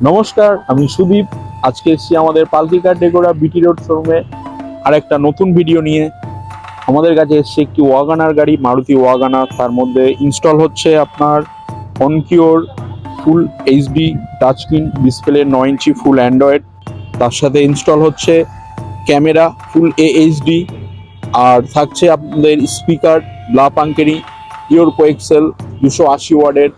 নমস্কার, আমি সুদীপ। আজকে এসেছি আমাদের পালকি কার ডেকোরা বিটি রোড শোরুমে আর একটা নতুন ভিডিও নিয়ে। আমাদের কাছে এসছে একটি ওয়াগানার গাড়ি, মারুতি ওয়াগানার। তার মধ্যে ইনস্টল হচ্ছে আপনার অনকিওর ফুল এইচডি টাচস্ক্রিন ডিসপ্লে 9 ইঞ্চি ফুল অ্যান্ড্রয়েড। তার সাথে ইনস্টল হচ্ছে ক্যামেরা ফুল এইচডি, আর থাকছে আপনাদের স্পিকার ব্লা পাঙ্কেরি পিওর কোএক্সেল 280 ওয়াটের।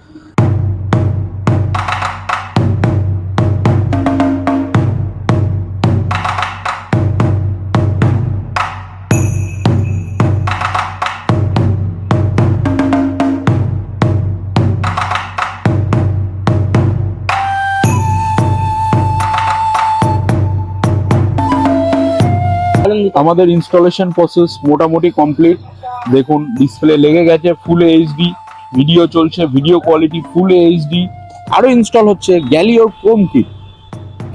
আমাদের ইনস্টলেশন প্রসেস মোটামুটি কমপ্লিট। দেখুন, ডিসপ্লে লেগে গেছে, ফুল এইচডি ভিডিও চলছে, ভিডিও কোয়ালিটি ফুল এইচডি। আরো ইনস্টল হচ্ছে গ্যালিওর chrome kit,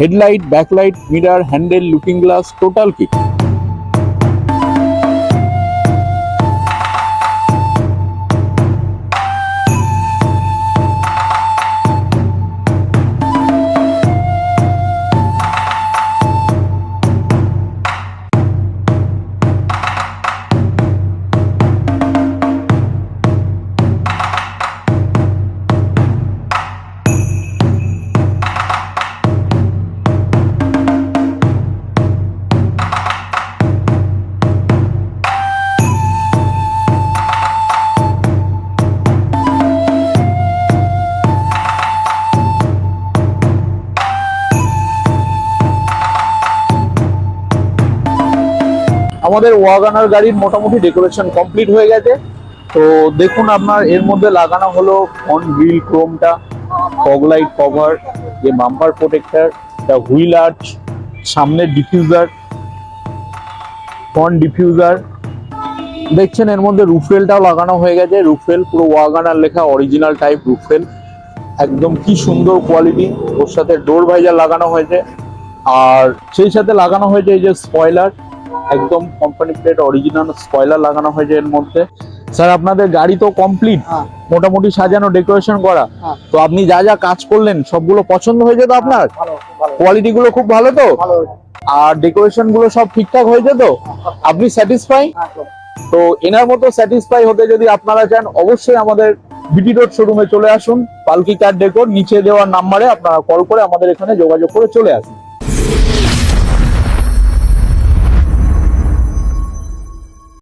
headlight, backlight, mirror, handle, looking glass, total kit. আমাদের ওয়াগানার গাড়ির মোটামুটি ডেকোরেশন কমপ্লিট হয়ে গেছে। তো দেখুন, আপনার এর মধ্যে লাগানো হলো ফ্রন্ট গ্রিল ক্রোমটা, ফগলাইট কভার, যে bumper protector, the wheel arch, সামনের ডিফিউজার, ফ্রন্ট ডিফিউজার। দেখছেন এর মধ্যে রুফরেলটাও লাগানো হয়ে গেছে। রুফরেল পুরো ওয়াগানার লেখা, অরিজিনাল টাইপ রুফরেল, একদম কি সুন্দর কোয়ালিটি। ওর সাথে ডোর ভাইজার লাগানো হয়েছে, আর সেই সাথে লাগানো হয়েছে এই যে স্পয়লার, একদম কোম্পানি প্লেট অরিজিনাল স্পয়লার লাগানো হয়েছে এর মধ্যে। স্যার, আপনাদের গাড়ি তো কমপ্লিট, মোটামুটি সাজানো, ডেকোরেশন করা। তো আপনি যা যা কাজ করলেন সবগুলো পছন্দ হয়েছে তো আপনার? কোয়ালিটি গুলো খুব ভালো তো? আর ডেকোরেশন গুলো সব ঠিকঠাক হয়েছে তো? আপনি স্যাটিসফাই? তো এনার মতো স্যাটিসফাই হতে যদি আপনারা চান, অবশ্যই আমাদের বিটি রোড শোরুমে চলে আসুন। পালকি কার ডেকোর নিচে দেওয়ার নাম্বারে আপনারা কল করে আমাদের এখানে যোগাযোগ করে চলে আসুন।